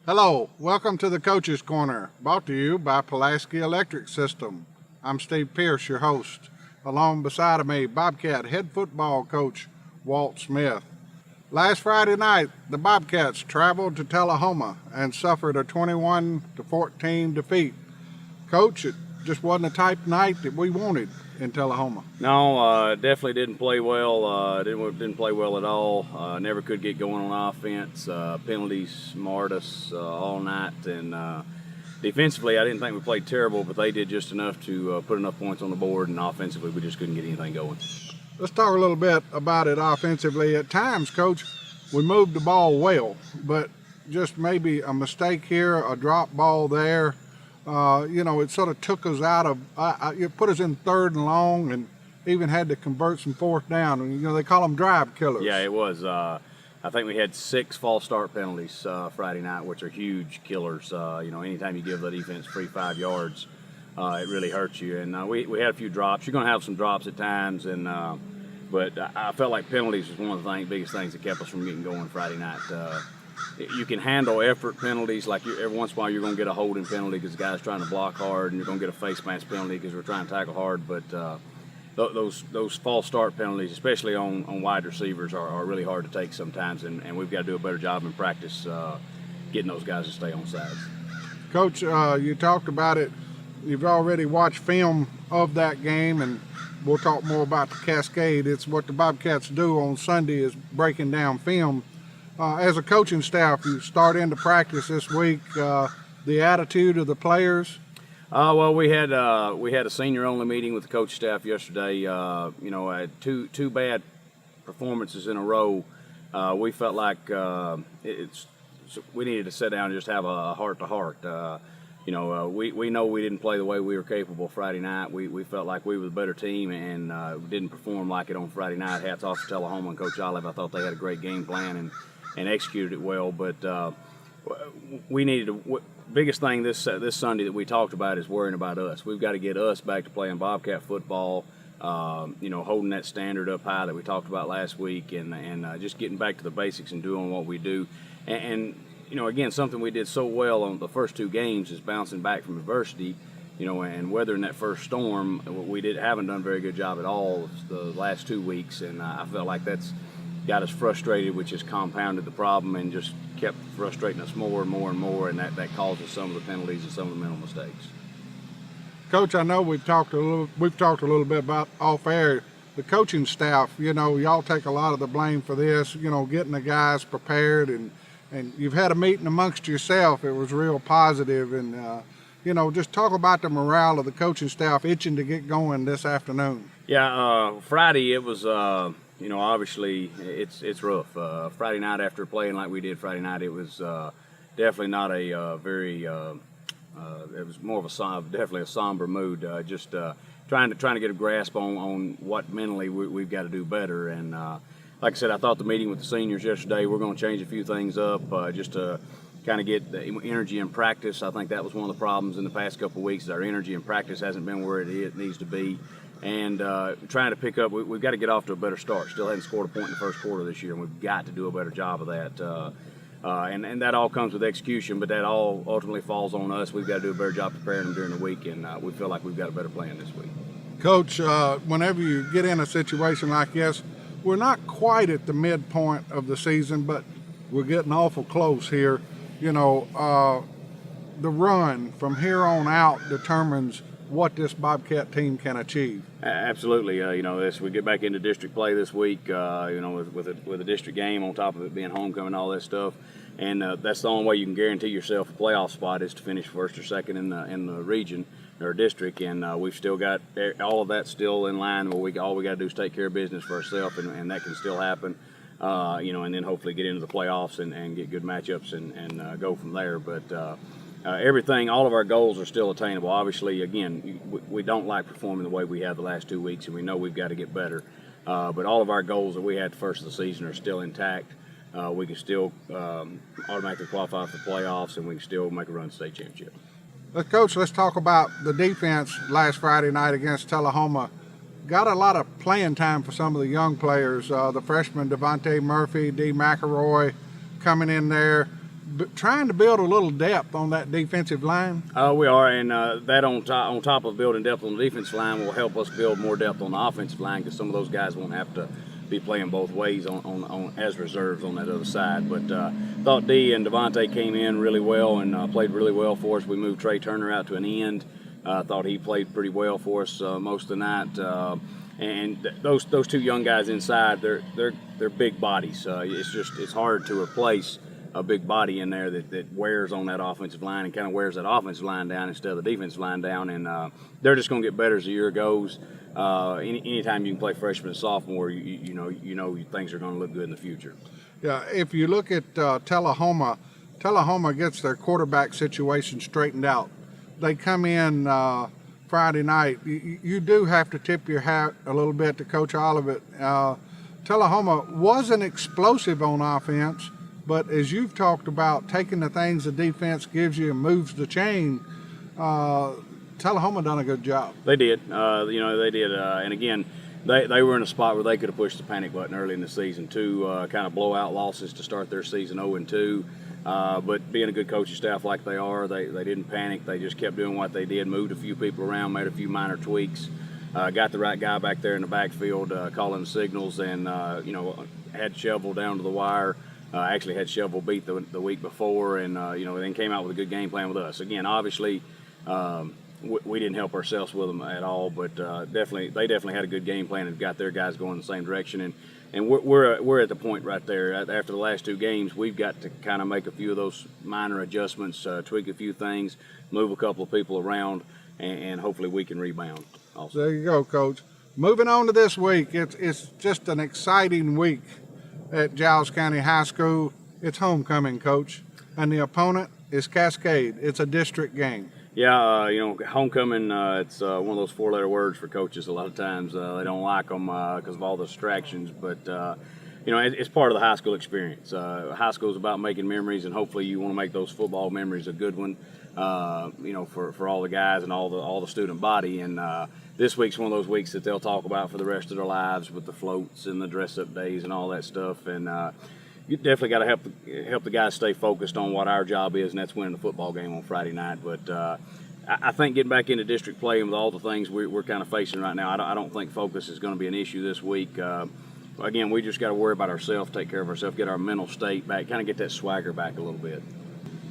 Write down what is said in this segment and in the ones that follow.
Hello, welcome to the Coach's Corner, brought to you by Pulaski Electric System. I'm Steve Pierce, your host. Along beside of me, Bobcat head football coach Walt Smith. Last Friday night, the Bobcats traveled to Tullahoma and suffered a 21-14 defeat. Coach, it just wasn't the type of night that we wanted in Tullahoma. No, definitely didn't play well. Didn't play well at all. Never could get going on offense. Penalties marred us all night, and defensively, I didn't think we played terrible, but they did just enough to put enough points on the board. And offensively, we just couldn't get anything going. Let's talk a little bit about it offensively. At times, Coach, we moved the ball well, but just maybe a mistake here, a drop ball there. It sort of took us out of, it put us in third and long, and even had to convert some fourth down. They call them drive killers. Yeah, it was. I think we had 6 false start penalties Friday night, which are huge killers. Anytime you give the defense free 5 yards, it really hurts you. And we had a few drops. You're going to have some drops at times, but I felt like penalties was one of the biggest things that kept us from getting going Friday night. You can handle effort penalties, like every once in a while you're going to get a holding penalty because the guy's trying to block hard, and you're going to get a face mask penalty because we're trying to tackle hard. But those false start penalties, especially on wide receivers, are really hard to take sometimes, and we've got to do a better job in practice getting those guys to stay on sides. Coach, you talked about it. You've already watched film of that game, and we'll talk more about the cascade. It's what the Bobcats do on Sunday is breaking down film. As a coaching staff, you start into practice this week. The attitude of the players. Well, we had a senior-only meeting with the coach staff yesterday. Two bad performances in a row. We felt like we needed to sit down and just have a heart-to-heart. We know we didn't play the way we were capable Friday night. We felt like we were the better team and didn't perform like it on Friday night. Hats off to Tullahoma and Coach Olive. I thought they had a great game plan and executed it well. But we needed to. Biggest thing this Sunday that we talked about is worrying about us. We've got to get us back to playing Bobcat football. Holding that standard up high that we talked about last week, and just getting back to the basics and doing what we do. And again, something we did so well on the first 2 games is bouncing back from adversity. And weathering that first storm, haven't done a very good job at all the last 2 weeks, and I felt like that's got us frustrated, which has compounded the problem and just kept frustrating us more and more and more, and that causes some of the penalties and some of the mental mistakes. Coach, I know we've talked a little bit about off air. The coaching staff, y'all take a lot of the blame for this. Getting the guys prepared, and you've had a meeting amongst yourself. It was real positive, and just talk about the morale of the coaching staff itching to get going this afternoon. Yeah, Friday it was. Obviously it's rough. Friday night after playing like we did Friday night, it was definitely not a very. It was more of definitely a somber mood. Trying to get a grasp on what mentally we've got to do better. And like I said, I thought the meeting with the seniors yesterday, we're going to change a few things up just to kind of get the energy in practice. I think that was one of the problems in the past couple of weeks. Our energy in practice hasn't been where it needs to be. And trying to pick up, we've got to get off to a better start. Still hadn't scored a point in the first quarter this year, and we've got to do a better job of that. And that all comes with execution, but that all ultimately falls on us. We've got to do a better job preparing them during the week, and we feel like we've got a better plan this week. Coach, whenever you get in a situation like this, we're not quite at the midpoint of the season, but we're getting awful close here. The run from here on out determines what this Bobcat team can achieve. Absolutely. As we get back into district play this week, with a district game on top of it being homecoming, all that stuff, and that's the only way you can guarantee yourself a playoff spot is to finish first or second in the region or district, and we've still got all of that still in line. Where all we got to do is take care of business for ourselves, and that can still happen. And then hopefully get into the playoffs and get good matchups and go from there. But all of our goals are still attainable. Obviously, again, we don't like performing the way we have the last 2 weeks, and we know we've got to get better. But all of our goals that we had the first of the season are still intact. We can still automatically qualify for the playoffs, and we can still make a run to state championship. Coach, let's talk about the defense last Friday night against Tullahoma. Got a lot of playing time for some of the young players. The freshman Devontae Murphy, D. McElroy coming in there. trying to build a little depth on that defensive line? We are, and that on top of building depth on the defensive line will help us build more depth on the offensive line, because some of those guys won't have to be playing both ways on as reserves on that other side. But thought D and Devontae came in really well and played really well for us. We moved Trey Turner out to an end. Thought he played pretty well for us most of the night. And those two young guys inside, they're big bodies. It's hard to replace a big body in there that wears on that offensive line and kind of wears that offensive line down instead of the defensive line down. And they're just going to get better as the year goes. Anytime you can play freshman and sophomore, you know things are going to look good in the future. Yeah, if you look at Tullahoma gets their quarterback situation straightened out. They come in Friday night. You do have to tip your hat a little bit to Coach Olivet. Tullahoma wasn't explosive on offense, but as you've talked about, taking the things the defense gives you and moves the chain, Tullahoma done a good job. They did. They did. And again, they were in a spot where they could have pushed the panic button early in the season. Two kind of blowout losses to start their season 0-2. But being a good coaching staff like they are, they didn't panic. They just kept doing what they did, moved a few people around, made a few minor tweaks, got the right guy back there in the backfield calling the signals, and had Shovel down to the wire. Actually had Shovel beat the week before, and then came out with a good game plan with us. Again, obviously, we didn't help ourselves with them at all, but they definitely had a good game plan and got their guys going in the same direction. And we're at the point right there. After the last two games, we've got to kind of make a few of those minor adjustments, tweak a few things, move a couple of people around, and hopefully we can rebound also. There you go, Coach. Moving on to this week, it's just an exciting week at Giles County High School. It's homecoming, Coach, and the opponent is Cascade. It's a district game. Yeah, homecoming, it's one of those four-letter words for coaches a lot of times. They don't like them because of all the distractions, but, it's part of the high school experience. High school is about making memories, and hopefully you want to make those football memories a good one, for all the guys and all the student body. And this week's one of those weeks that they'll talk about for the rest of their lives with the floats and the dress-up days and all that stuff. And you definitely got to help the guys stay focused on what our job is, and that's winning the football game on Friday night. But I think getting back into district play and with all the things we're kind of facing right now, I don't think focus is going to be an issue this week. Again, we just got to worry about ourselves, take care of ourselves, get our mental state back, kind of get that swagger back a little bit.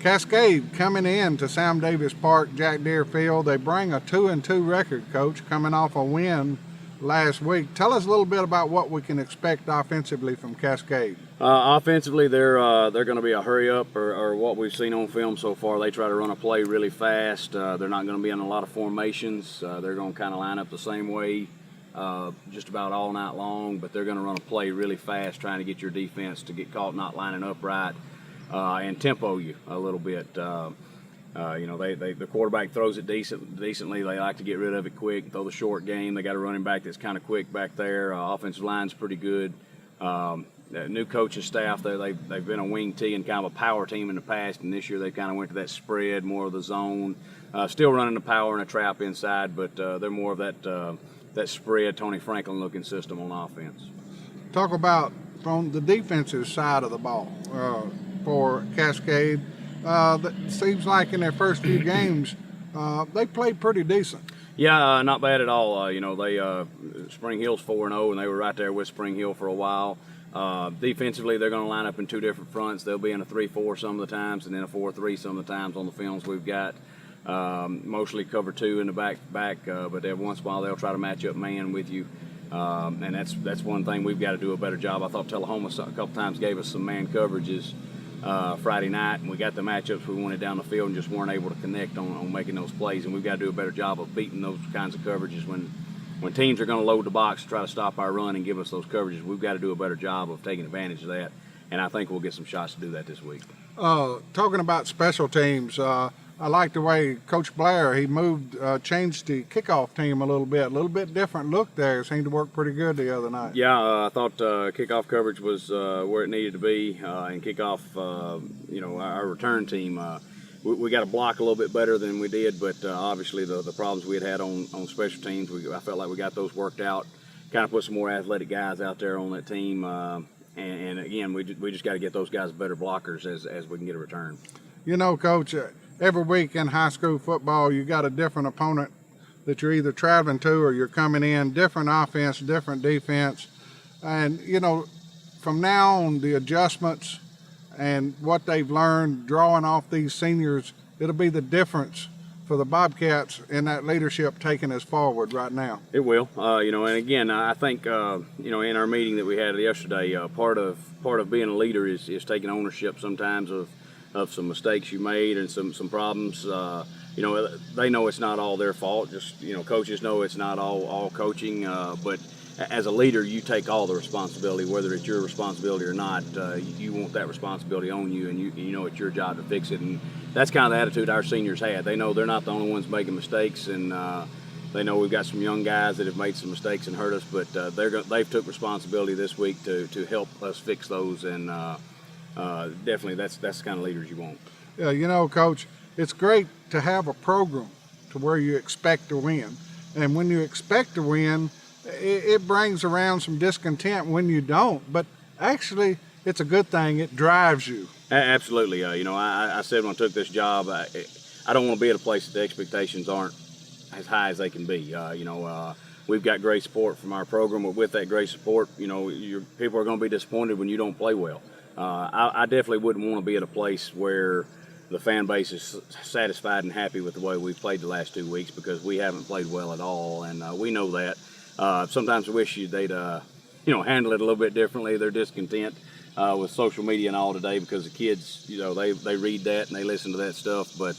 Cascade coming in to Sam Davis Park, Jack Deere Field. They bring a 2-2 record, Coach, coming off a win last week. Tell us a little bit about what we can expect offensively from Cascade. Offensively, they're going to be a hurry up, or what we've seen on film so far. They try to run a play really fast. They're not going to be in a lot of formations. They're going to kind of line up the same way just about all night long, but they're going to run a play really fast, trying to get your defense to get caught not lining up right and tempo you a little bit. The quarterback throws it decently. They like to get rid of it quick, throw the short game. They got a running back that's kind of quick back there. Offensive line's pretty good. New coaching staff, they've been a wing T and kind of a power team in the past, and this year they kind of went to that spread, more of the zone. Still running the power and a trap inside, but they're more of that spread, Tony Franklin looking system on offense. Talk about from the defensive side of the ball for Cascade. That seems like in their first few games, they played pretty decent. Yeah, not bad at all. Spring Hill's 4-0, and they were right there with Spring Hill for a while. Defensively, they're going to line up in two different fronts. They'll be in a 3-4 some of the times, and then a 4-3 some of the times on the films we've got. Mostly cover two in the back, but every once in a while they'll try to match up man with you. And that's one thing we've got to do a better job. I thought Tullahoma a couple times gave us some man coverages Friday night, and we got the matchups we wanted down the field and just weren't able to connect on making those plays. And we've got to do a better job of beating those kinds of coverages when teams are going to load the box to try to stop our run and give us those coverages. We've got to do a better job of taking advantage of that, and I think we'll get some shots to do that this week. Talking about special teams, I like the way Coach Blair, he changed the kickoff team a little bit different look there. It seemed to work pretty good the other night. Yeah, I thought kickoff coverage was where it needed to be, and kickoff, our return team, we got to block a little bit better than we did, but obviously the problems we had on special teams, I felt like we got those worked out. Kind of put some more athletic guys out there on that team. And again, we just got to get those guys better blockers as we can get a return. You know, Coach, every week in high school football, you got a different opponent that you're either traveling to or you're coming in, different offense, different defense. And, you know, from now on, the adjustments and what they've learned, drawing off these seniors, it'll be the difference for the Bobcats in that leadership taking us forward right now. It will, you know, and again, I think, you know, in our meeting that we had yesterday, part of being a leader is taking ownership sometimes of some mistakes you made and some problems. You know, they know it's not all their fault. Just, you know, coaches know it's not all coaching, but as a leader, you take all the responsibility, whether it's your responsibility or not. You want that responsibility on you, and you know it's your job to fix it. And that's kind of the attitude our seniors had. They know they're not the only ones making mistakes, and they know we've got some young guys that have made some mistakes and hurt us, but they've took responsibility this week to help us fix those, and definitely that's the kind of leaders you want. Yeah, you know, Coach, it's great to have a program to where you expect to win, and when you expect to win, it brings around some discontent when you don't, but actually it's a good thing. It drives you. Absolutely. You know, I said when I took this job, I don't want to be at a place that the expectations aren't as high as they can be. You know, we've got great support from our program, but with that great support, you know, people are going to be disappointed when you don't play well. I definitely wouldn't want to be at a place where the fan base is satisfied and happy with the way we've played the last 2 weeks, because we haven't played well at all, and we know that. Sometimes I wish they'd, you know, handle it a little bit differently. They're discontent with social media and all today, because the kids, you know, they read that and they listen to that stuff. But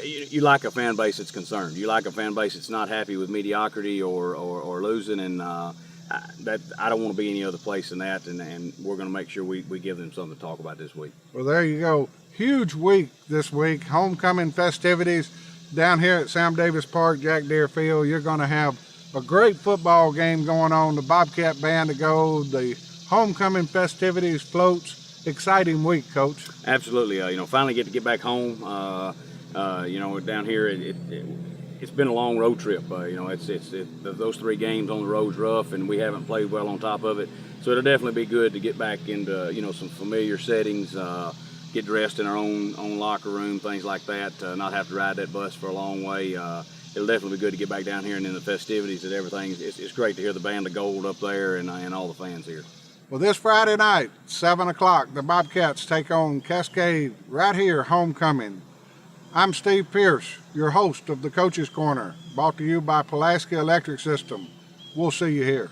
you like a fan base that's concerned. You like a fan base that's not happy with mediocrity or losing, and that I don't want to be any other place than that. And we're going to make sure we give them something to talk about this week. Well, there you go. Huge week this week. Homecoming festivities down here at Sam Davis Park, Jack Deere Field. You're going to have a great football game going on, the Bobcat Band to go, the homecoming festivities, floats. Exciting week, Coach. Absolutely. You know, finally get back home. You know, down here, it's been a long road trip. You know, those 3 games on the road's rough, and we haven't played well on top of it. So it'll definitely be good to get back into, you know, some familiar settings, get dressed in our own locker room, things like that, not have to ride that bus for a long way. It'll definitely be good to get back down here and in the festivities and everything. It's great to hear the Band of Gold up there and all the fans here. Well, this Friday night, 7 o'clock, the Bobcats take on Cascade right here, homecoming. I'm Steve Pierce, your host of the Coach's Corner, brought to you by Pulaski Electric System. We'll see you here.